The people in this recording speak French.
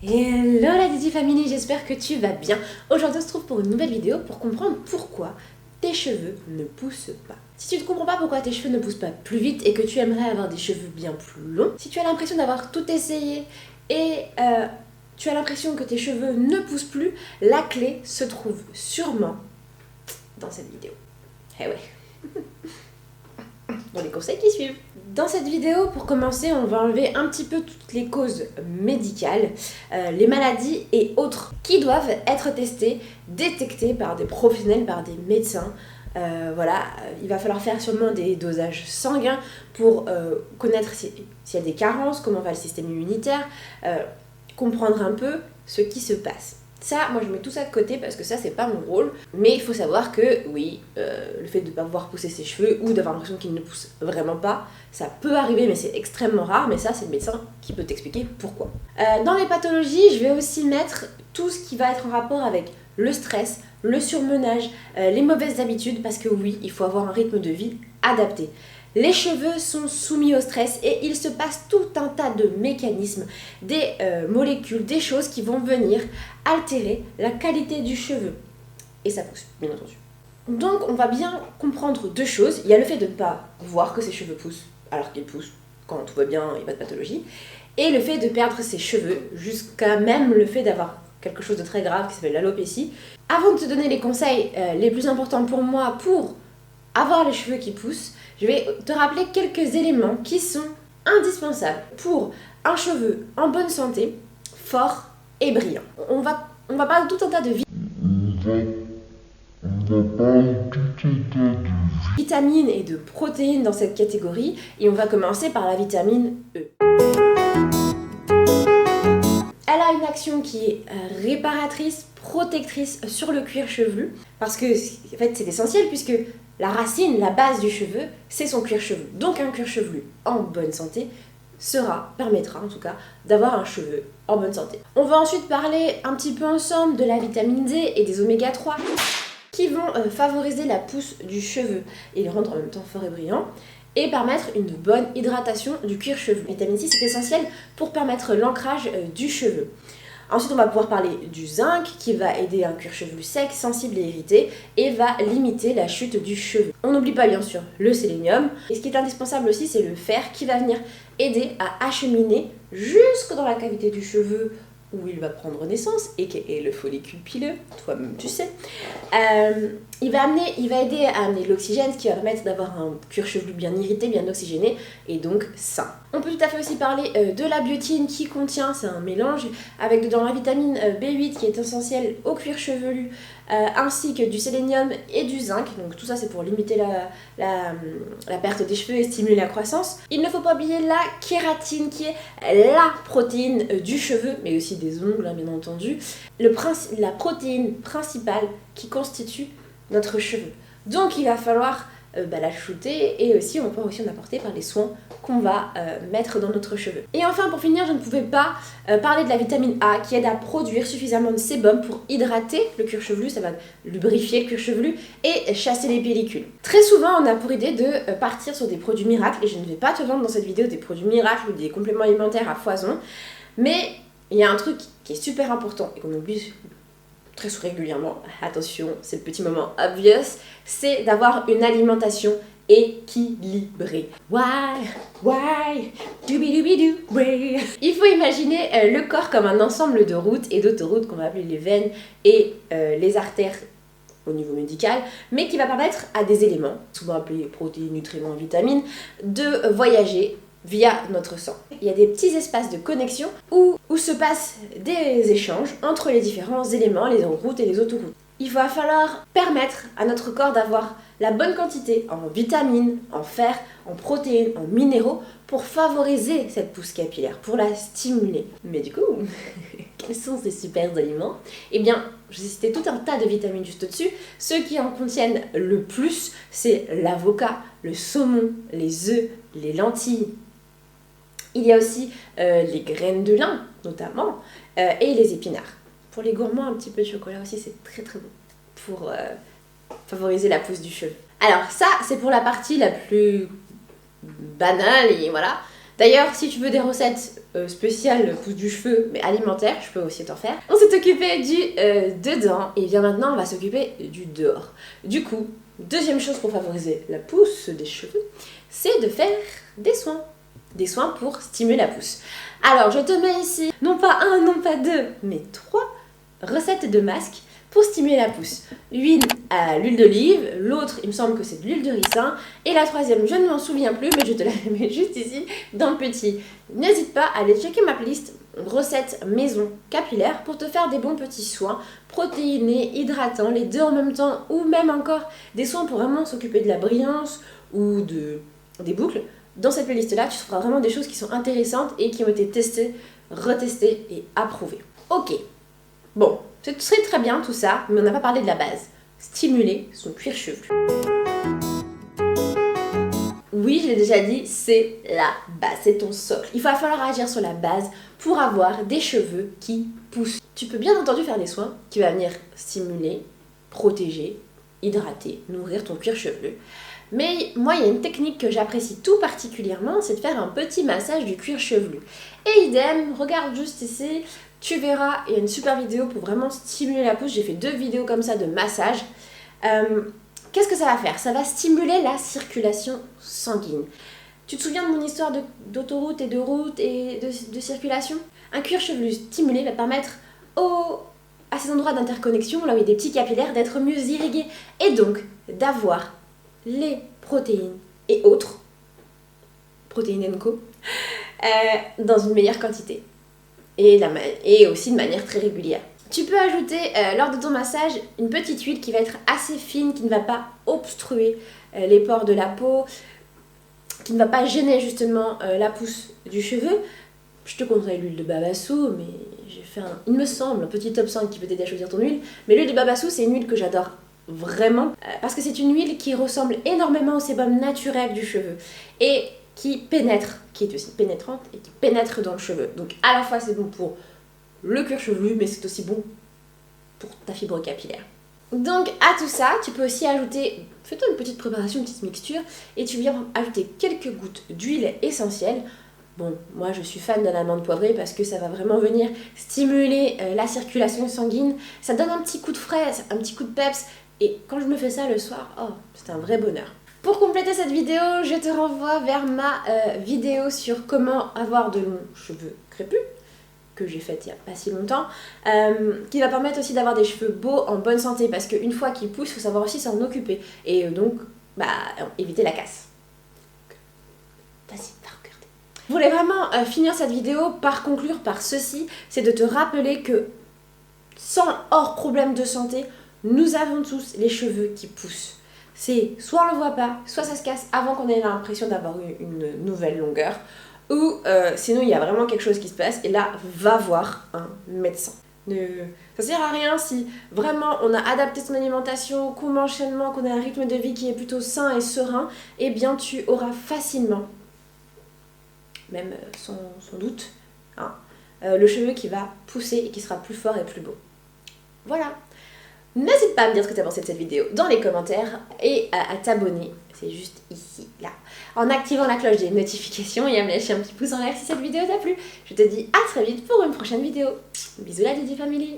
Hello la Didi Family, j'espère que tu vas bien. Aujourd'hui on se trouve pour une nouvelle vidéo pour comprendre pourquoi tes cheveux ne poussent pas. Si tu ne comprends pas pourquoi tes cheveux ne poussent pas plus vite et que tu aimerais avoir des cheveux bien plus longs, si tu as l'impression d'avoir tout essayé et tu as l'impression que tes cheveux ne poussent plus, la clé se trouve sûrement dans cette vidéo. Eh ouais. Dans les conseils qui suivent. Dans cette vidéo, pour commencer, on va enlever un petit peu toutes les causes médicales, les maladies et autres qui doivent être testées, détectées par des professionnels, par des médecins. Il va falloir faire sûrement des dosages sanguins pour connaître s'il y a des carences, comment va le système immunitaire, comprendre un peu ce qui se passe. Ça, moi je mets tout ça de côté parce que ça c'est pas mon rôle, mais il faut savoir que oui, le fait de ne pas voir pousser ses cheveux ou d'avoir l'impression qu'ils ne poussent vraiment pas, ça peut arriver mais c'est extrêmement rare, mais ça c'est le médecin qui peut t'expliquer pourquoi. Dans les pathologies, je vais aussi mettre tout ce qui va être en rapport avec le stress, le surmenage, les mauvaises habitudes, parce que oui, il faut avoir un rythme de vie adapté. Les cheveux sont soumis au stress et il se passe tout un tas de mécanismes, des molécules, des choses qui vont venir altérer la qualité du cheveu. Et ça pousse, bien entendu. Donc on va bien comprendre deux choses. Il y a le fait de ne pas voir que ses cheveux poussent alors qu'ils poussent quand tout va bien, il n'y a pas de pathologie. Et le fait de perdre ses cheveux, jusqu'à même le fait d'avoir quelque chose de très grave qui s'appelle l'alopécie. Avant de te donner les conseils les plus importants pour moi pour avoir les cheveux qui poussent, je vais te rappeler quelques éléments qui sont indispensables pour un cheveu en bonne santé, fort et brillant. On va parler de tout un tas de vitamines et de protéines dans cette catégorie et on va commencer par la vitamine E. Elle a une action qui est réparatrice, protectrice sur le cuir chevelu parce que en fait, c'est essentiel puisque la racine, la base du cheveu, c'est son cuir chevelu. Donc un cuir chevelu en bonne santé permettra en tout cas d'avoir un cheveu en bonne santé. On va ensuite parler un petit peu ensemble de la vitamine D et des oméga 3 qui vont favoriser la pousse du cheveu et le rendre en même temps fort et brillant et permettre une bonne hydratation du cuir chevelu. La vitamine C, c'est essentiel pour permettre l'ancrage du cheveu. Ensuite, on va pouvoir parler du zinc qui va aider un cuir chevelu sec, sensible et irrité et va limiter la chute du cheveu. On n'oublie pas bien sûr le sélénium. Et ce qui est indispensable aussi, c'est le fer qui va venir aider à acheminer jusque dans la cavité du cheveu où il va prendre naissance et qui est le follicule pileux, toi-même tu sais. Il va aider à amener l'oxygène, ce qui va permettre d'avoir un cuir chevelu bien irrité, bien oxygéné et donc sain. On peut tout à fait aussi parler de la biotine qui contient, c'est un mélange, avec dedans la vitamine B8 qui est essentielle au cuir chevelu, ainsi que du sélénium et du zinc. Donc tout ça c'est pour limiter la perte des cheveux et stimuler la croissance. Il ne faut pas oublier la kératine qui est la protéine du cheveu, mais aussi des ongles hein, bien entendu. La protéine principale qui constitue notre cheveu. Donc il va falloir la shooter et aussi on peut aussi en apporter par les soins qu'on va mettre dans notre cheveu. Et enfin pour finir, je ne pouvais pas parler de la vitamine A qui aide à produire suffisamment de sébum pour hydrater le cuir chevelu, ça va lubrifier le cuir chevelu et chasser les pellicules. Très souvent on a pour idée de partir sur des produits miracles et je ne vais pas te vendre dans cette vidéo des produits miracles ou des compléments alimentaires à foison, mais il y a un truc qui est super important et qu'on oublie très régulièrement, attention, c'est le petit moment obvious, c'est d'avoir une alimentation équilibrée. Il faut imaginer le corps comme un ensemble de routes et d'autoroutes qu'on va appeler les veines et les artères au niveau médical, mais qui va permettre à des éléments, souvent appelés protéines, nutriments, vitamines, de voyager via notre sang. Il y a des petits espaces de connexion où se passent des échanges entre les différents éléments, les routes et les autoroutes. Il va falloir permettre à notre corps d'avoir la bonne quantité en vitamines, en fer, en protéines, en minéraux pour favoriser cette pousse capillaire, pour la stimuler. Mais du coup, quels sont ces super aliments? Eh bien, j'ai cité tout un tas de vitamines juste au-dessus. Ceux qui en contiennent le plus, c'est l'avocat, le saumon, les œufs, les lentilles. Il y a aussi les graines de lin, notamment, et les épinards. Pour les gourmands, un petit peu de chocolat aussi, c'est très très bon pour favoriser la pousse du cheveu. Alors ça, c'est pour la partie la plus banale, et voilà. D'ailleurs, si tu veux des recettes spéciales pousse du cheveu, mais alimentaires, je peux aussi t'en faire. On s'est occupé du dedans, et bien maintenant on va s'occuper du dehors. Du coup, deuxième chose pour favoriser la pousse des cheveux, c'est de faire des soins. Des soins pour stimuler la pousse. Alors, je te mets ici, non pas un, non pas deux, mais 3 recettes de masques pour stimuler la pousse. Une à l'huile d'olive, l'autre, il me semble que c'est de l'huile de ricin, et la troisième, je ne m'en souviens plus, mais je te la mets juste ici, dans le petit. N'hésite pas à aller checker ma playlist recettes maison capillaire pour te faire des bons petits soins protéinés, hydratants, les deux en même temps, ou même encore des soins pour vraiment s'occuper de la brillance ou des boucles. Dans cette playlist-là, tu trouveras vraiment des choses qui sont intéressantes et qui ont été testées, retestées et approuvées. Ok, bon, c'est très bien tout ça, mais on n'a pas parlé de la base. Stimuler son cuir chevelu. Oui, je l'ai déjà dit, c'est la base, c'est ton socle. Il va falloir agir sur la base pour avoir des cheveux qui poussent. Tu peux bien entendu faire des soins qui vont venir stimuler, protéger, hydrater, nourrir ton cuir chevelu. Mais moi, il y a une technique que j'apprécie tout particulièrement, c'est de faire un petit massage du cuir chevelu. Et idem, regarde juste ici, tu verras, il y a une super vidéo pour vraiment stimuler la pousse. J'ai fait 2 vidéos comme ça de massage. Qu'est-ce que ça va faire? Ça va stimuler la circulation sanguine. Tu te souviens de mon histoire d'autoroute et de route et de circulation? Un cuir chevelu stimulé va permettre à ces endroits d'interconnexion, là où il y a des petits capillaires, d'être mieux irrigués et donc d'avoir les protéines et autres, protéines co, dans une meilleure quantité et aussi de manière très régulière. Tu peux ajouter lors de ton massage une petite huile qui va être assez fine, qui ne va pas obstruer les pores de la peau, qui ne va pas gêner justement la pousse du cheveu. Je te conseille l'huile de Babassu, mais j'ai fait il me semble, un petit top 5 qui peut t'aider à choisir ton huile. Mais l'huile de Babassu, c'est une huile que j'adore vraiment, parce que c'est une huile qui ressemble énormément au sébum naturel du cheveu et qui pénètre, qui est aussi pénétrante et qui pénètre dans le cheveu. Donc à la fois c'est bon pour le cuir chevelu, mais c'est aussi bon pour ta fibre capillaire. Donc à tout ça, tu peux aussi ajouter, fais-toi une petite préparation, une petite mixture, et tu viens ajouter quelques gouttes d'huile essentielle. Bon, moi je suis fan de l'amande poivrée parce que ça va vraiment venir stimuler la circulation sanguine. Ça donne un petit coup de frais, un petit coup de peps. Et quand je me fais ça le soir, oh, c'est un vrai bonheur. Pour compléter cette vidéo, je te renvoie vers ma vidéo sur comment avoir de longs cheveux crépus, que j'ai faite il n'y a pas si longtemps, qui va permettre aussi d'avoir des cheveux beaux, en bonne santé, parce qu'une fois qu'ils poussent, il faut savoir aussi s'en occuper. Et donc, éviter la casse. Vas-y, va regarder. Je voulais vraiment finir cette vidéo par conclure par ceci, c'est de te rappeler que hors problème de santé, nous avons tous les cheveux qui poussent. C'est soit on le voit pas, soit ça se casse avant qu'on ait l'impression d'avoir une nouvelle longueur, ou sinon il y a vraiment quelque chose qui se passe, et là, va voir un médecin. Ça sert à rien si vraiment on a adapté son alimentation, qu'on mange sainement, qu'on a un rythme de vie qui est plutôt sain et serein, eh bien tu auras facilement, même sans doute, le cheveu qui va pousser et qui sera plus fort et plus beau. Voilà. N'hésite pas à me dire ce que tu as pensé de cette vidéo dans les commentaires et à t'abonner, c'est juste ici, là, en activant la cloche des notifications et à me lâcher un petit pouce en l'air si cette vidéo t'a plu. Je te dis à très vite pour une prochaine vidéo. Bisous la Didi Family.